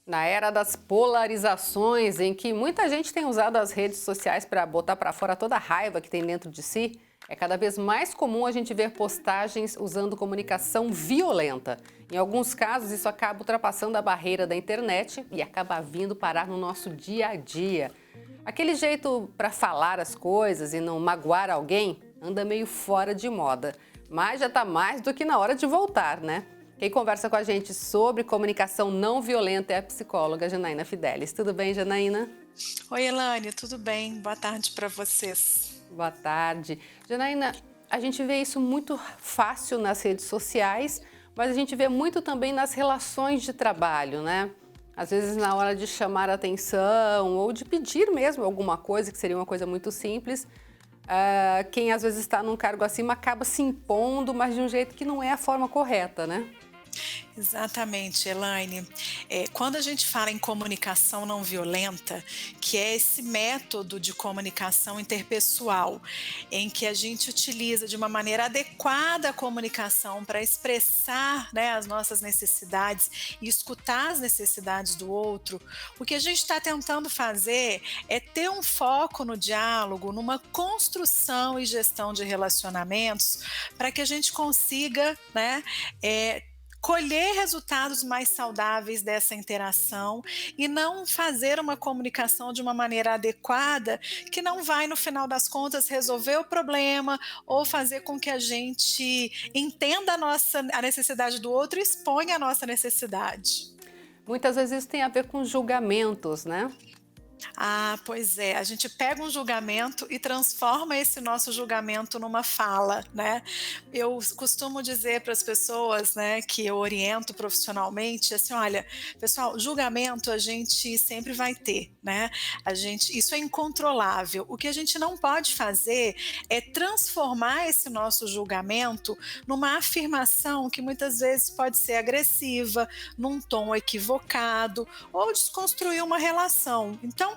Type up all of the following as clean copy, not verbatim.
Na era das polarizações, em que muita gente tem usado as redes sociais para botar para fora toda a raiva que tem dentro de si, é cada vez mais comum a gente ver postagens usando comunicação violenta. Em alguns casos, isso acaba ultrapassando a barreira da internet e acaba vindo parar no nosso dia a dia. Aquele jeito para falar as coisas e não magoar alguém anda meio fora de moda, mas já está mais do que na hora de voltar, né? Quem conversa com a gente sobre comunicação não violenta é a psicóloga Janaína Fidelis. Tudo bem, Janaína? Oi, Elane, tudo bem? Boa tarde para vocês. Boa tarde. Janaína, a gente vê isso muito fácil nas redes sociais, mas a gente vê muito também nas relações de trabalho, né? Às vezes na hora de chamar a atenção ou de pedir mesmo alguma coisa, que seria uma coisa muito simples, quem às vezes está num cargo acima acaba se impondo, mas de um jeito que não é a forma correta, né? Exatamente, Elaine. Quando a gente fala em comunicação não violenta, que é esse método de comunicação interpessoal, em que a gente utiliza de uma maneira adequada a comunicação para expressar, né, as nossas necessidades e escutar as necessidades do outro, o que a gente está tentando fazer é ter um foco no diálogo, numa construção e gestão de relacionamentos, para que a gente consiga, né, colher resultados mais saudáveis dessa interação e não fazer uma comunicação de uma maneira adequada que não vai, no final das contas, resolver o problema ou fazer com que a gente entenda a necessidade do outro e exponha a nossa necessidade. Muitas vezes isso tem a ver com julgamentos, né? Ah, pois é. A gente pega um julgamento e transforma esse nosso julgamento numa fala, né. Eu costumo dizer para as pessoas, né, que eu oriento profissionalmente, assim: "Olha, pessoal, julgamento a gente sempre vai ter, né, isso é incontrolável. O que a gente não pode fazer é transformar esse nosso julgamento numa afirmação que muitas vezes pode ser agressiva, num tom equivocado ou desconstruir uma relação. Então,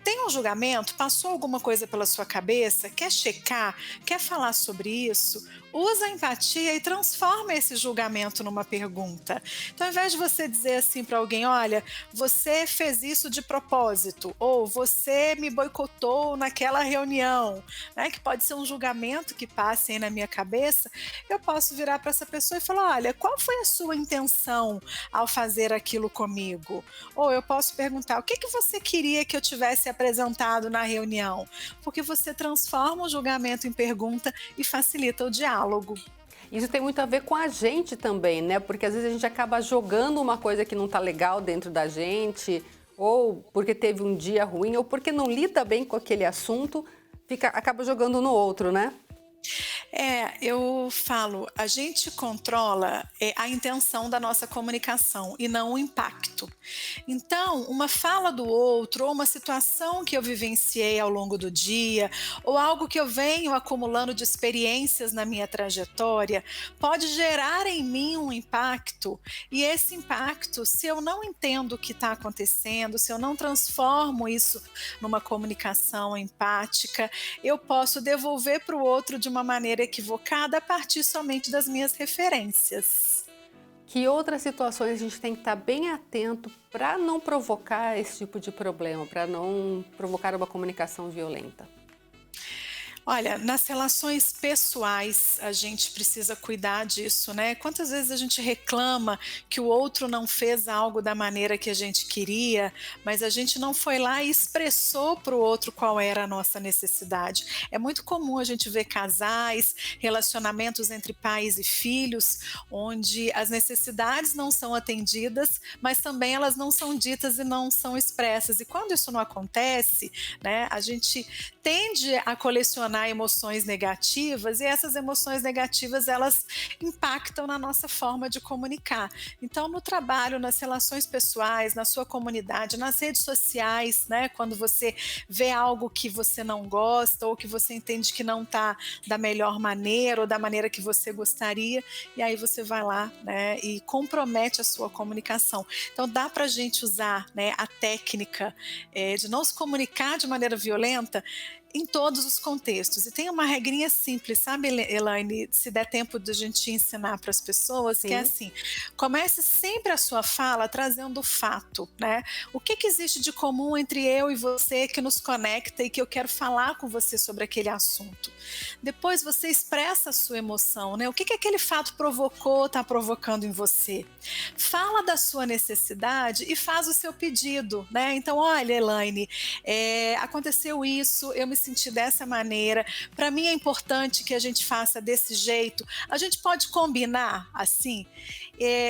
tem um julgamento? Passou alguma coisa pela sua cabeça? Quer checar? Quer falar sobre isso? Usa a empatia e transforma esse julgamento numa pergunta. Então, ao invés de você dizer assim para alguém: olha, você fez isso de propósito, ou você me boicotou naquela reunião, né, que pode ser um julgamento que passe aí na minha cabeça, eu posso virar para essa pessoa e falar: olha, qual foi a sua intenção ao fazer aquilo comigo? Ou eu posso perguntar: o que que você queria que eu tivesse apresentado na reunião? Porque você transforma o julgamento em pergunta e facilita o diálogo. Isso tem muito a ver com a gente também, né? Porque às vezes a gente acaba jogando uma coisa que não tá legal dentro da gente, ou porque teve um dia ruim, ou porque não lida bem com aquele assunto, acaba jogando no outro, né? Eu falo, a gente controla a intenção da nossa comunicação e não o impacto. Então, uma fala do outro, ou uma situação que eu vivenciei ao longo do dia, ou algo que eu venho acumulando de experiências na minha trajetória, pode gerar em mim um impacto, e esse impacto, se eu não entendo o que está acontecendo, se eu não transformo isso numa comunicação empática, eu posso devolver para o outro de uma maneira equivocada a partir somente das minhas referências. Que outras situações a gente tem que estar bem atento para não provocar esse tipo de problema, para não provocar uma comunicação violenta? Olha, nas relações pessoais, a gente precisa cuidar disso, né. Quantas vezes a gente reclama que o outro não fez algo da maneira que a gente queria, mas a gente não foi lá e expressou para o outro qual era a nossa necessidade. É muito comum a gente ver casais, relacionamentos entre pais e filhos, onde as necessidades não são atendidas, mas também elas não são ditas e não são expressas. E quando isso não acontece, né, a gente tende a colecionar emoções negativas, e essas emoções negativas elas impactam na nossa forma de comunicar. Então, no trabalho, nas relações pessoais, na sua comunidade, nas redes sociais, né, quando você vê algo que você não gosta ou que você entende que não está da melhor maneira ou da maneira que você gostaria, e aí você vai lá, né, e compromete a sua comunicação. Então, dá para a gente usar, né, a técnica de não se comunicar de maneira violenta, em todos os contextos. E tem uma regrinha simples, sabe, Elaine, se der tempo de a gente ensinar para as pessoas, que é Sim. assim: comece sempre a sua fala trazendo o fato, né? O que que existe de comum entre eu e você que nos conecta e que eu quero falar com você sobre aquele assunto? Depois você expressa a sua emoção, né? O que que aquele fato provocou, está provocando em você? Fala da sua necessidade e faz o seu pedido, né? Então, olha, Elaine, aconteceu isso, eu me senti dessa maneira, para mim é importante que a gente faça desse jeito, a gente pode combinar assim?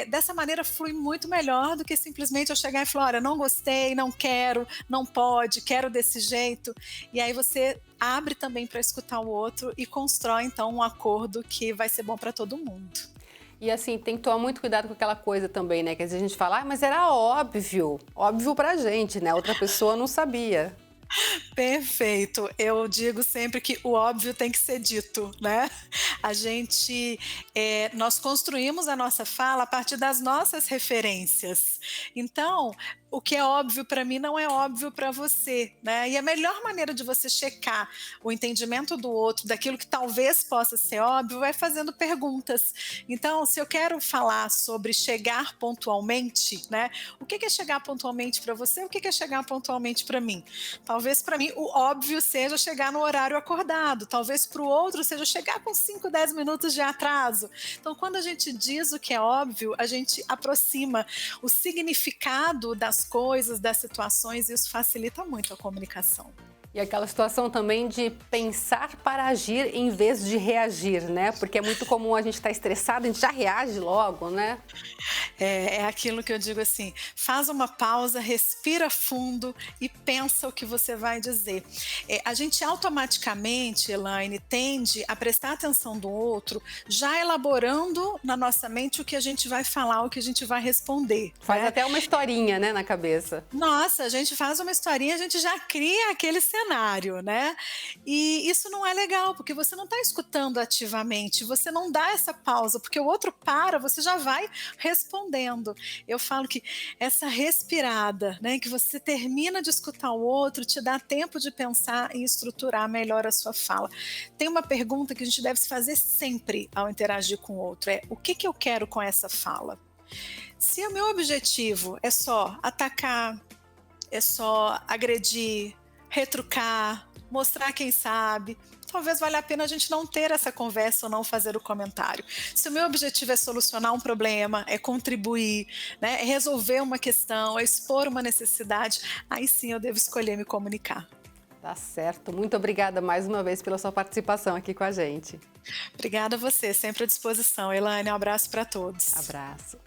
Dessa maneira flui muito melhor do que simplesmente eu chegar e falar, olha, não gostei, não quero, não pode, quero desse jeito, e aí você abre também para escutar o outro e constrói então um acordo que vai ser bom para todo mundo. E assim, tem que tomar muito cuidado com aquela coisa também, né? Que às vezes a gente fala, mas era óbvio. Óbvio pra gente, né? Outra pessoa não sabia. Perfeito. Eu digo sempre que o óbvio tem que ser dito, né? A gente, nós construímos a nossa fala a partir das nossas referências. Então, o que é óbvio para mim não é óbvio para você, né? E a melhor maneira de você checar o entendimento do outro, daquilo que talvez possa ser óbvio, é fazendo perguntas. Então, se eu quero falar sobre chegar pontualmente, né? O que é chegar pontualmente para você? O que é chegar pontualmente para mim? Talvez para mim o óbvio seja chegar no horário acordado, talvez para o outro seja chegar com 5, 10 minutos de atraso. Então, quando a gente diz o que é óbvio, a gente aproxima o significado das coisas, das situações, e isso facilita muito a comunicação. E aquela situação também de pensar para agir em vez de reagir, né? Porque é muito comum a gente estar estressado, a gente já reage logo, né? É aquilo que eu digo assim: faz uma pausa, respira fundo e pensa o que você vai dizer. A gente automaticamente, Elaine, tende a prestar atenção do outro, já elaborando na nossa mente o que a gente vai falar, o que a gente vai responder. Faz Né? até uma historinha, né, na cabeça. Nossa, a gente faz uma historinha, a gente já cria aquele cenário, né? E isso não é legal, porque você não está escutando ativamente, você não dá essa pausa, porque o outro para, você já vai respondendo. Eu falo que essa respirada, né, que você termina de escutar o outro, te dá tempo de pensar e estruturar melhor a sua fala. Tem uma pergunta que a gente deve se fazer sempre ao interagir com o outro, o que que eu quero com essa fala? Se o meu objetivo é só atacar, é só agredir, retrucar, mostrar quem sabe, talvez valha a pena a gente não ter essa conversa ou não fazer o comentário. Se o meu objetivo é solucionar um problema, é contribuir, né, é resolver uma questão, é expor uma necessidade, aí sim eu devo escolher me comunicar. Tá certo. Muito obrigada mais uma vez pela sua participação aqui com a gente. Obrigada a você, sempre à disposição. Elaine, um abraço para todos. Abraço.